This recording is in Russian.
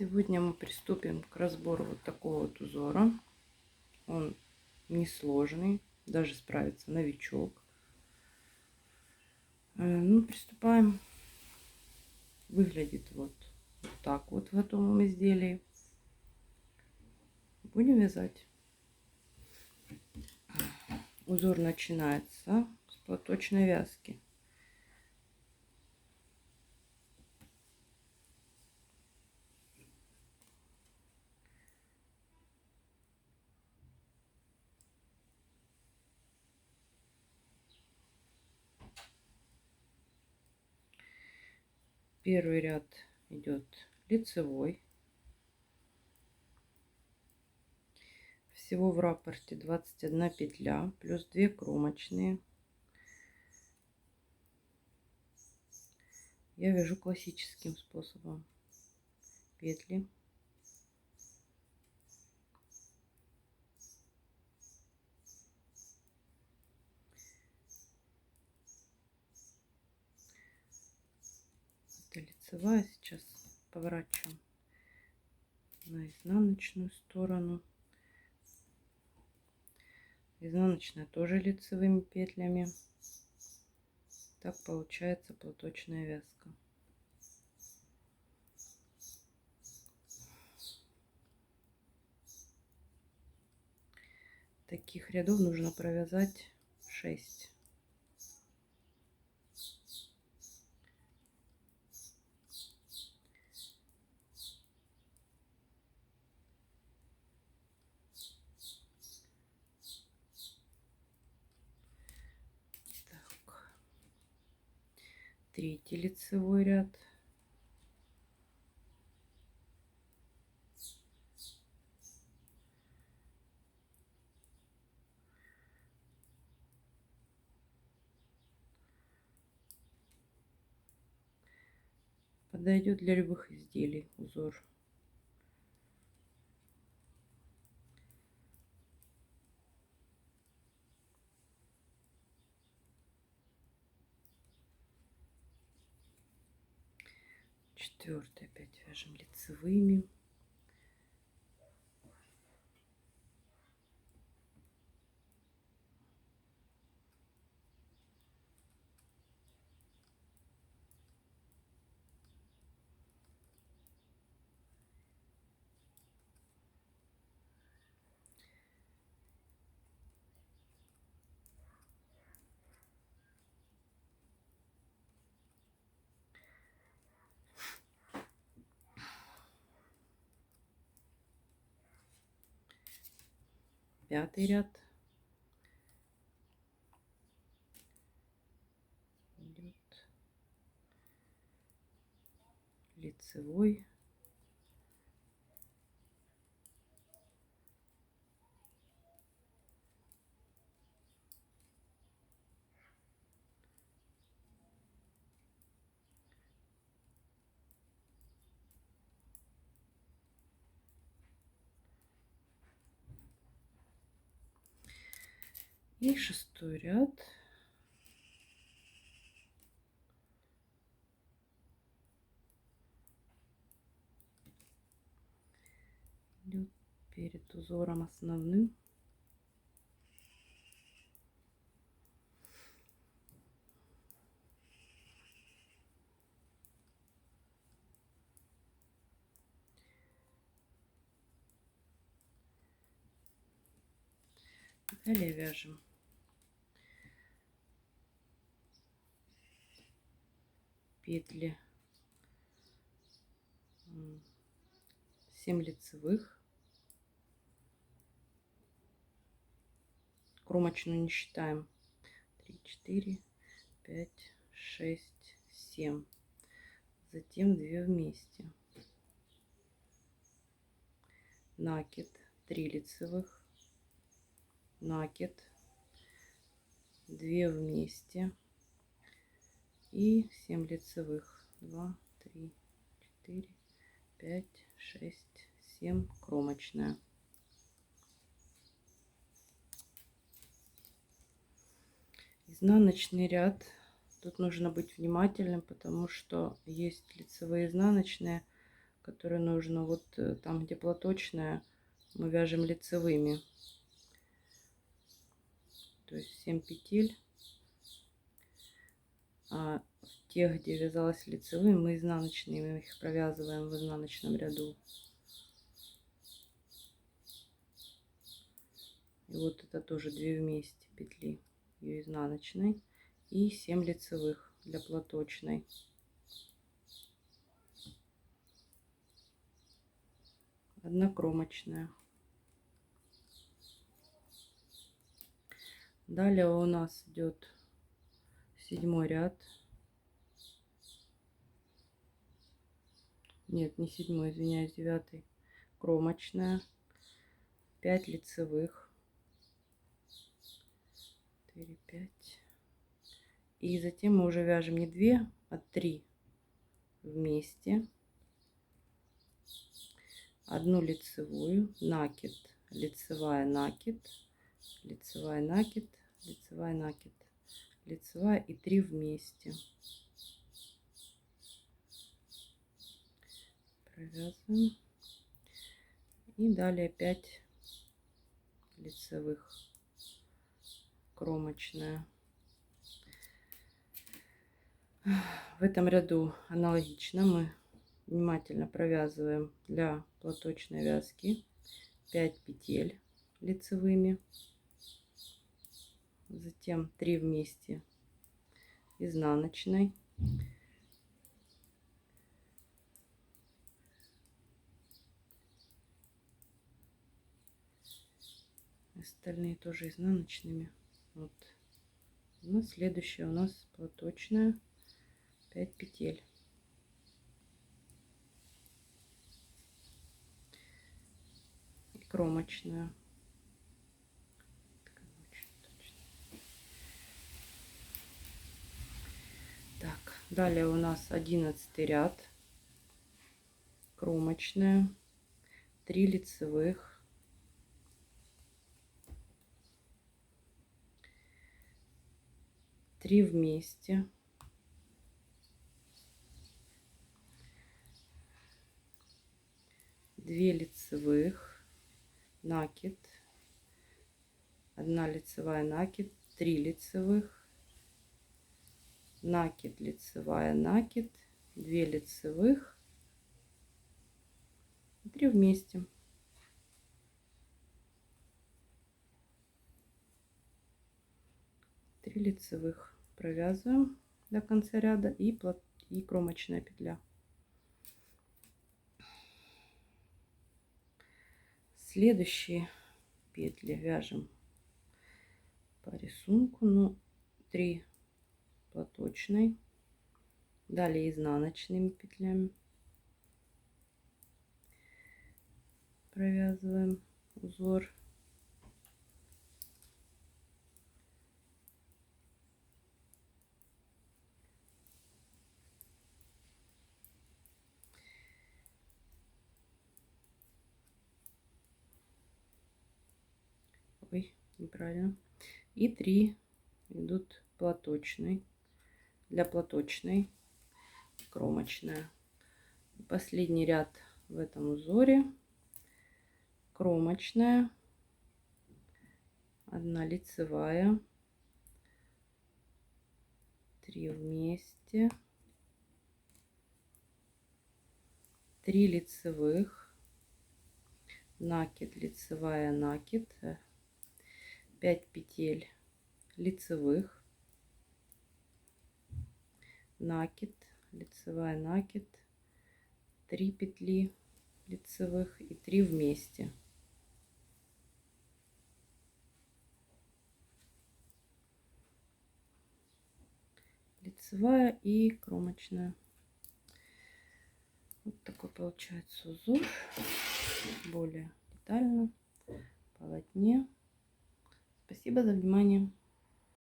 Сегодня мы приступим к разбору вот такого вот узора. Он несложный, даже справится новичок. Ну, приступаем. Выглядит вот так вот в готовом изделии. Будем вязать. Узор начинается с платочной вязки. Первый ряд идет лицевой. Всего в раппорте 21 петля плюс 2 кромочные. Я вяжу классическим способом. Петли, это лицевая, сейчас поворачиваем на изнаночную сторону. Изнаночная тоже лицевыми петлями. Так получается платочная вязка. Таких рядов нужно провязать 6. Так. Третий лицевой ряд. Подойдет для любых изделий узор. Четвертый опять вяжем лицевыми. Пятый ряд. Идет лицевой. И шестой ряд. Идет перед узором основным. Далее вяжем петли 7 лицевых, кромочную не считаем, 3, 4, 5, 6, 7, затем 2 вместе, накид, 3 лицевых, накид, 2 вместе и 7 лицевых, 2, 3, 4, 5, 6, 7, кромочная. Изнаночный ряд. Тут нужно быть внимательным, потому что есть лицевые изнаночные, которую нужно. Вот там, где платочная, мы вяжем лицевыми. То есть 7 петель. А в тех, где вязалась лицевыми, мы изнаночными их провязываем в изнаночном ряду. И вот это тоже 2 вместе петли ее изнаночной и 7 лицевых для платочной. Одна кромочная. Далее у нас идет 7 ряд. Нет, не 7, извиняюсь, 9. Кромочная. 5 лицевых. 4, 5. И затем мы уже вяжем не 2, а 3 вместе. Одну лицевую, накид, лицевая, накид, лицевая, накид, лицевая, накид, лицевая и 3 вместе. Провязываем. И далее 5 лицевых, кромочная. В этом ряду аналогично мы внимательно провязываем для платочной вязки 5 петель лицевыми, затем 3 вместе изнаночной, остальные тоже изнаночными. Вот. Ну, следующая у нас платочная, 5 петель. И кромочная. Так, далее у нас 11 ряд, кромочная, 3 лицевых, 3 вместе, 2 лицевых, накид, 1 лицевая, накид, 3 лицевых, накид, лицевая, накид, 2 лицевых, 3 вместе. Три лицевых провязываем до конца ряда и кромочная петля. Следующие петли вяжем по рисунку, ну, 3 платочной, далее изнаночными петлями провязываем узор. Ой, неправильно. И 3 идут платочной, для платочной, кромочная. Последний ряд в этом узоре, кромочная, 1 лицевая, 3 вместе, 3 лицевых, накид, лицевая, накид, 5 петель лицевых, накид, лицевая, накид, 3 петли лицевых и 3 вместе. Лицевая и кромочная. Вот такой получается узор, более детально, полотне. Спасибо за внимание.